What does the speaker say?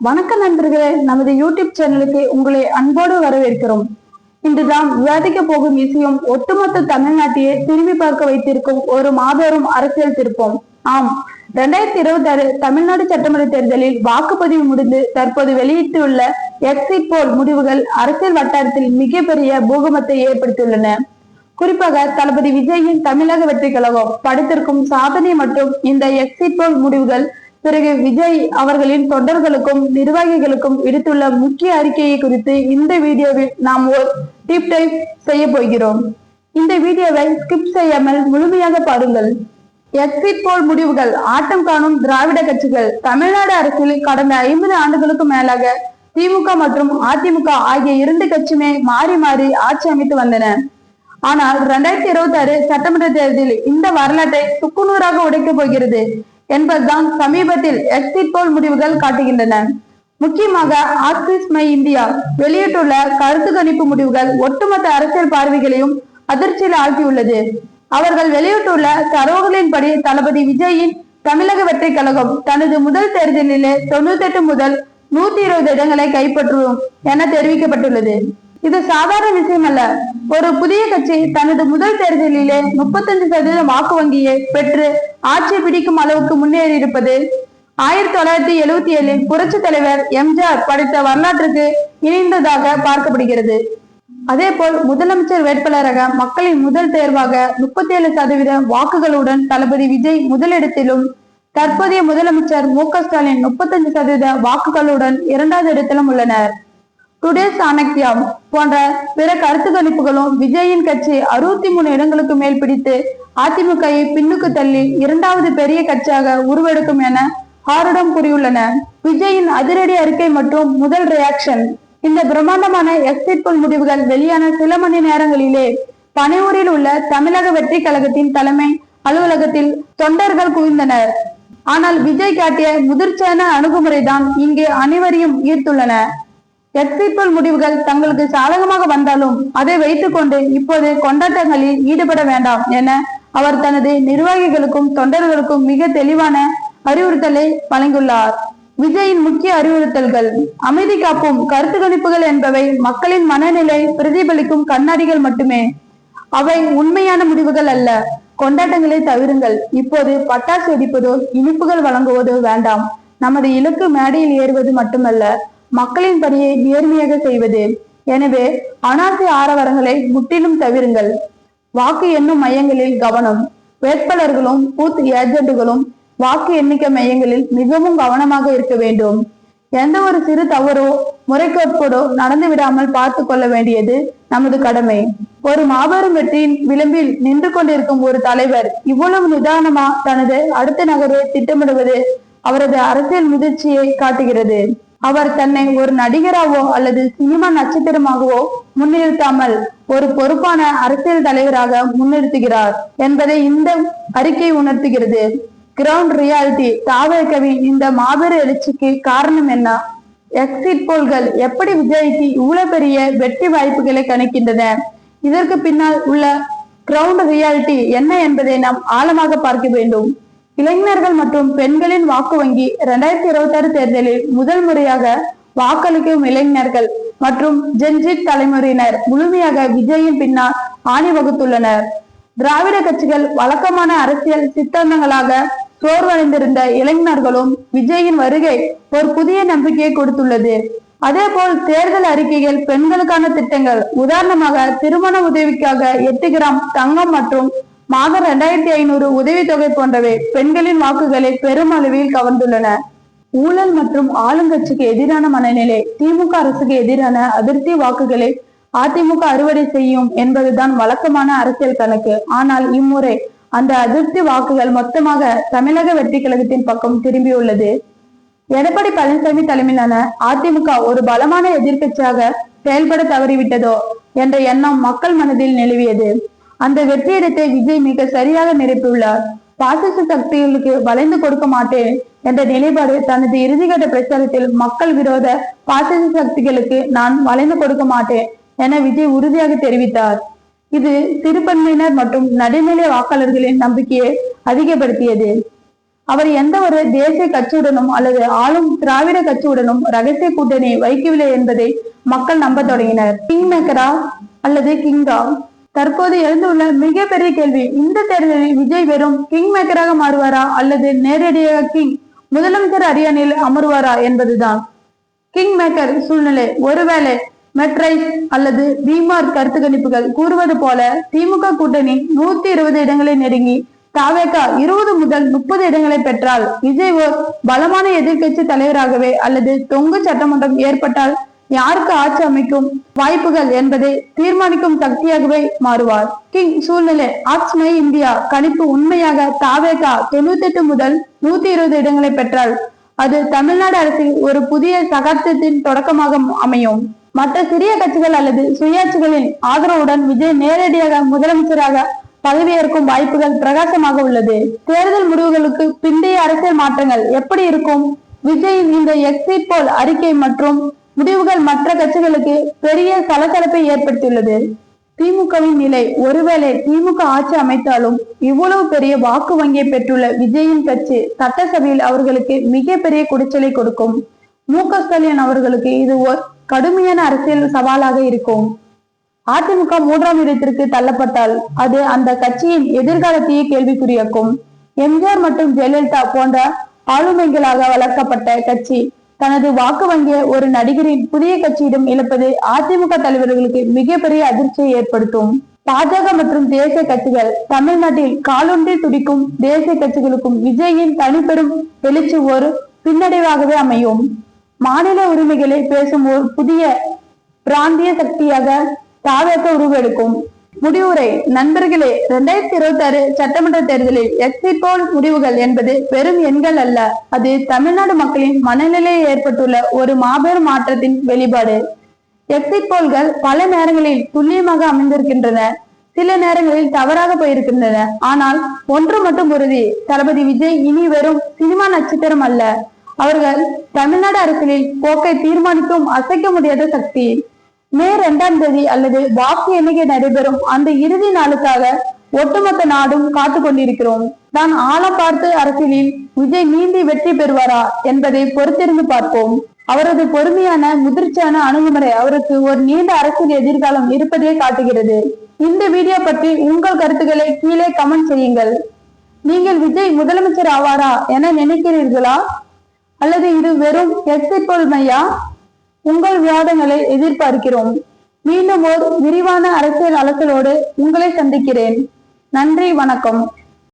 வணக்கம் நண்பர்களே, நமது யூடியூப் சேனலுக்கு உங்களை அன்போடு வரவேற்கிறோம். இன்றுதான் விவாதிக்க போகும் விஷயம் ஒட்டுமொத்த தமிழ்நாட்டையே திரும்பி பார்க்க வைத்திருக்கும் ஒரு மாபெரும் அரசியல் திருப்பம். ஆம், 2026 தமிழ்நாடு சட்டமன்ற தேர்தலில் வாக்குப்பதிவு முடிந்து தற்போது வெளியிட்டுள்ள எக்ஸிட் போல் முடிவுகள் அரசியல் வட்டாரத்தில் மிகப்பெரிய பூகம்பத்தை ஏற்படுத்தியுள்ளன. குறிப்பாக தளபதி விஜயின் தமிழக வெற்றி கழகம் படைத்திருக்கும் சாதனை மற்றும் இந்த எக்ஸிட் போல் முடிவுகள் பிறகு விஜய் அவர்களின் தொண்டர்களுக்கும் நிர்வாகிகளுக்கும் விடுத்துள்ள முக்கிய அறிக்கையை குறித்து இந்த வீடியோவில் நாம் ஒரு டீப் டைப் செய்ய போகிறோம். இந்த வீடியோவை ஸ்கிப் செய்யாமல் முழுமையாக பாருங்கள். எக்ஸிட் போல் முடிவுகள் ஆட்டம் காணும் திராவிட கட்சிகள். தமிழ்நாடு அரசியலில் கடந்த 50 ஆண்டுகளுக்கு மேலாக திமுக மற்றும் அதிமுக ஆகிய இரண்டு கட்சியுமே மாறி மாறி ஆட்சி அமைத்து வந்தன. ஆனால் 2026 சட்டமன்ற தேர்தலில் இந்த வரலாற்றை சுக்குநூறாக உடைக்கப் போகிறது என்பதுதான் சமீபத்தில் எக்ஸிட் போல் முடிவுகள் காட்டுகின்றன. முக்கியமாக ஆக்சிஸ் மை இந்தியா வெளியிட்டுள்ள கருத்து கணிப்பு முடிவுகள் ஒட்டுமொத்த அரசியல் பார்வைகளையும் அதிர்ச்சியில் ஆழ்த்தியுள்ளது. அவர்கள் வெளியிட்டுள்ள தரவுகளின்படி தளபதி விஜயின் தமிழக வெற்றி கழகம் தனது முதல் தேர்தலிலே 98 முதல் 120 இடங்களை கைப்பற்றும் என தெரிவிக்கப்பட்டுள்ளது. இது சாதாரண விஷயம் அல்ல. ஒரு புதிய கட்சி தனது முதல் தேர்தலிலே 35% வாக்கு வங்கியை பெற்று ஆட்சி பிடிக்கும் அளவுக்கு முன்னேறி இருப்பது 1977 புரட்சி தலைவர் எம்ஜிஆர் படைத்த வரலாற்றுக்கு இணைந்ததாக பார்க்கப்படுகிறது. அதே போல் முதலமைச்சர் வேட்பாளராக மக்களின் முதல் தேர்வாக 37% வாக்குகளுடன் தளபதி விஜய் முதலிடத்திலும், தற்போதைய முதலமைச்சர் மு.க.ஸ்டாலின் 35% வாக்குகளுடன் 2வது இடத்திலும் உள்ளனர். டுடே சாணக்யா போன்ற பிற கருத்து கணிப்புகளும் விஜயின் கட்சி 63 இடங்களுக்கு மேல் பிடித்து அதிமுகவை பின்னுக்கு தள்ளி 2வது பெரிய கட்சியாக உருவெடுக்கும் என ஆருடம் கூறியுள்ளன. விஜயின் அதிரடி அறிக்கை மற்றும் முதல் ரியாக்ஷன். இந்த பிரம்மாண்டமான எக்ஸிட் போல் முடிவுகள் வெளியான சில மணி நேரங்களிலே பனையூரில் உள்ள தமிழக வெற்றி கழகத்தின் தலைமை அலுவலகத்தில் தொண்டர்கள் குவிந்தனர். ஆனால் விஜய் காட்டிய முதிர்ச்சியான அணுகுமுறைதான் இங்கே அனைவரையும் ஈர்த்துள்ளன. எக்ஸிட் போல் முடிவுகள் தங்களுக்கு சாதகமாக வந்தாலும் அதை வைத்துக் கொண்டு இப்போது கொண்டாட்டங்களில் ஈடுபட வேண்டாம் என அவர் தனது நிர்வாகிகளுக்கும் தொண்டர்களுக்கும் மிக தெளிவான அறிவுறுத்தலை வழங்கியுள்ளார். விஜயின் முக்கிய அறிவுறுத்தல்கள். அமைதி காப்பும் கருத்து கணிப்புகள் என்பவை மக்களின் மனநிலை பிரதிபலிக்கும் கண்ணாடிகள் மட்டுமே. அவை உண்மையான முடிவுகள் அல்ல. கொண்டாட்டங்களை தவிருங்கள். இப்போது பட்டாசு வெடிப்பதோ இனிப்புகள் வழங்குவதோ வேண்டாம். நமது இலக்கு மேடையில் ஏறுவது மட்டுமல்ல, மக்களின் பணியை நேர்மையாக செய்வது. எனவே அனாசி ஆரவாரங்களை முற்றிலும் தவிருங்கள். வாக்கு எண்ணும் மையங்களில் கவனம். வேட்பாளர்களும் பூத் ஏஜென்ட்டுகளும் வாக்கு எண்ணிக்கை மையங்களில் மிகவும் கவனமாக இருக்க வேண்டும். எந்த ஒரு சிறு தவறோ முறைகேடோ நடந்து விடாமல் பார்த்து கொள்ள வேண்டியது நமது கடமை. ஒரு மாபெரும் வெற்றியின் விளிம்பில் நின்று கொண்டிருக்கும் ஒரு தலைவர் இவ்வளவு நிதானமா தனது அடுத்த நகரை திட்டமிடுவது அவரது அரசியல் முதிர்ச்சியை காட்டுகிறது. அவர் தன்னை ஒரு நடிகராகவோ அல்லது சினிமா நட்சத்திரமாகவோ முன்னிறுத்தாமல் ஒரு பொறுப்பான அரசியல் தலைவராக முன்னிறுத்துகிறார் என்பதை இந்த அறிக்கை உணர்த்துகிறது. Ground reality. தாவேகவின் இந்த மாபெரும் எழுச்சிக்கு காரணம் என்ன? எக்ஸிட் போல்கள் எப்படி விஜய்க்கு இவ்வளவு பெரிய வெற்றி வாய்ப்புகளை கணிக்கின்றன? இதற்கு பின்னால் உள்ள கிரவுண்ட் ரியாலிட்டி என்ன என்பதை நாம் ஆழமாக பார்க்க வேண்டும். இளைஞர்கள் மற்றும் பெண்களின் வாக்கு வங்கி. 2026 தேர்தலில் முதல் முறையாக வாக்களிக்கும் இளைஞர்கள் மற்றும் ஜென்ஜிட் தலைமுறையினர் முழுமையாக விஜயின் பின்னால் ஆணி வகுத்துள்ளனர். திராவிட கட்சிகள் வழக்கமான அரசியல் சித்தாந்தங்களாக சோர்வடைந்திருந்த இளைஞர்களும் விஜயின் வருகை ஒரு புதிய நம்பிக்கையை கொடுத்துள்ளது. அதே போல் தேர்தல் அறிக்கைகள், பெண்களுக்கான திட்டங்கள், உதாரணமாக திருமண உதவிக்காக 8 கிராம் தங்கம் மற்றும் மாதம் 2500 உதவித்தொகை போன்றவை பெண்களின் வாக்குகளை பெருமளவில் கவர்ந்துள்ளன. ஊழல் மற்றும் ஆளுங்கட்சிக்கு எதிரான மனநிலை. திமுக அரசுக்கு எதிரான அதிருப்தி வாக்குகளை அதிமுக அறுவடை செய்யும் என்பதுதான் வழக்கமான அரசியல் கணக்கு. ஆனால் இம்முறை அந்த அதிருப்தி வாக்குகள் மொத்தமாக தமிழக வெற்றி கழகத்தின் பக்கம் திரும்பியுள்ளது. எடப்பாடி பழனிசாமி தலைமையிலான அதிமுக ஒரு பலமான எதிர்கட்சியாக செயல்பட தவறிவிட்டதோ என்ற எண்ணம் மக்கள் மனதில் நிலவியது. அந்த வெற்றியிடத்தை விஜய் மிக சரியாக நிரப்பியுள்ளார். பாசிச சக்திகளுக்கு வளைந்து கொடுக்க மாட்டேன் என்ற நிலைப்பாடு தனது இறுதிக்கட்ட பிரச்சாரத்தில் மக்கள் விரோத பாசிச சக்திகளுக்கு நான் வளைந்து கொடுக்க மாட்டேன் என விஜய் உறுதியாக தெரிவித்தார். இது சிறுபான்மையினர் மற்றும் நடுநிலை வாக்காளர்களின் நம்பிக்கையை அதிகப்படுத்தியது. அவர் எந்த ஒரு தேசிய கட்சியுடனும் அல்லது ஆளும் திராவிட கட்சியுடனும் ரகசிய கூட்டணி வைக்கவில்லை என்பதை மக்கள் நம்ப தொடங்கினர். கிங் மேக்கரா அல்லது கிங்கா? தற்போது எழுந்துள்ள மிகப்பெரிய கேள்வி, இந்த தேர்தலில் விஜய் வெறும் கிங் மேக்கராக மாறுவாரா அல்லது நேரடியாக கிங் முதலமைச்சர் அரியணையில் அமர்வாரா என்பதுதான். கிங் மேக்கர் சூழ்நிலை. ஒருவேளை மெட்ரைஸ் அல்லது பிமார்க் கருத்து கணிப்புகள் கூறுவது போல திமுக கூட்டணி 120 இடங்களை நெருங்கி தாவேகா 20 முதல் 30 இடங்களை பெற்றால் விஜய் ஓர் பலமான எதிர்கட்சி தலைவராகவே அல்லது தொங்கு சட்டமன்றம் ஏற்பட்டால் யாருக்கு ஆட்சி அமைக்கும் வாய்ப்புகள் என்பதை தீர்மானிக்கும் சக்தியாகவே மாறுவார். கிங் சூழ்நிலை. ஆப்ஸ் மை இந்தியா கணிப்பு உண்மையாக தாவேகா 98 முதல் 120 இடங்களை பெற்றால் அது தமிழ்நாடு அரசில் ஒரு புதிய சகாப்தத்தின் தொடக்கமாக அமையும். மற்ற சிறிய கட்சிகள் அல்லது சுயாட்சிகளின் ஆதரவுடன் விஜய் நேரடியாக முதலமைச்சராக பதவியேற்கும் வாய்ப்புகள் பிரகாசமாக உள்ளது. தேர்தல் முடிவுகளுக்கு பிந்தைய அரசியல் மாற்றங்கள் எப்படி இருக்கும்? விஜயின் இந்த எக்ஸிட் போல் அறிக்கை மற்றும் முடிவுகள் மற்ற கட்சிகளுக்கு பெரிய சலசலப்பை ஏற்படுத்தியுள்ளது. திமுகவின் நிலை. ஒருவேளை திமுக ஆட்சி அமைத்தாலும் இவ்வளவு பெரிய வாக்கு வங்கியை பெற்றுள்ள விஜயின் கட்சி சட்டசபையில் அவர்களுக்கு மிக பெரிய குடைச்சலை கொடுக்கும். மு.க. ஸ்டாலின் அவர்களுக்கு இது ஒரு கடுமையான அரசியல் சவாலாக இருக்கும். அதிமுக 3ஆம் இடத்திற்கு தள்ளப்பட்டால் அது அந்த கட்சியின் எதிர்காலத்தையே கேள்விக்குறியாக்கும். எம்ஜிஆர் மற்றும் ஜெயலலிதா போன்ற ஆளுமைகளாக வளர்க்கப்பட்ட கட்சி தனது வாக்கு வங்கிய ஒரு நடிகரின் புதிய கட்சியிடம் இழப்பது அதிமுக தலைவர்களுக்கு மிகப்பெரிய அதிர்ச்சியை ஏற்படுத்தும். பாஜக மற்றும் தேசிய கட்சிகள். தமிழ்நாட்டில் காலொன்றி துடிக்கும் தேசிய கட்சிகளுக்கும் விஜயின் தனிப்பெரும் எழுச்சி ஒரு பின்னடைவாகவே அமையும். மாநில உரிமைகளை பேசும் ஒரு புதிய பிராந்திய சக்தியாக தாவேக உருவெடுக்கும். முடிவுரை. நண்பர்களே, 2026 சட்டமன்ற தேர்தலில் எக்ஸிட் போல் முடிவுகள் என்பது வெறும் எண்கள் அல்ல, அது தமிழ்நாடு மக்களின் மனநிலையில் ஏற்பட்டுள்ள ஒரு மாபெரும் மாற்றத்தின் வெளிப்பாடு. எக்ஸிட் போல்கள் பல நேரங்களில் துல்லியமாக அமைந்திருக்கின்றன, சில நேரங்களில் தவறாக போயிருக்கின்றன. ஆனால் ஒன்று மட்டும் உறுதி, தளபதி விஜய் இனி வெறும் சினிமா நட்சத்திரம் அல்ல, அவர்கள் தமிழ்நாடு அரசியலில் போக்கை தீர்மானிக்கும் அசைக்க முடியாத சக்தி. மே 2ஆம் தேதி அல்லது வாக்கு எண்ணிக்கை நடைபெறும் அந்த இறுதி நாளுக்காக ஒட்டுமொத்த நாடும் காத்து கொண்டிருக்கிறோம். நான் ஆழம் பார்த்து அரசியலில் விஜய் நீந்தி வெற்றி பெறுவாரா என்பதை பொறுத்திருந்து பார்ப்போம். அவரது பொறுமையான முதிர்ச்சியான அணுகுமுறை அவருக்கு ஒரு நீண்ட அரசியல் எதிர்காலம் இருப்பதையே காட்டுகிறது. இந்த வீடியோ பற்றி உங்கள் கருத்துக்களை கீழே கமெண்ட் செய்யுங்கள். நீங்கள் விஜய் முதலமைச்சர் ஆவாரா என நினைக்கிறீர்களா அல்லது இது வெறும் எக்ஸிட் போல் மையா? உங்கள் விவாதங்களை எதிர்பார்க்கிறோம். மீண்டும் ஒரு விரிவான அரசியல் அலசலோடு உங்களை சந்திக்கிறேன். நன்றி, வணக்கம்.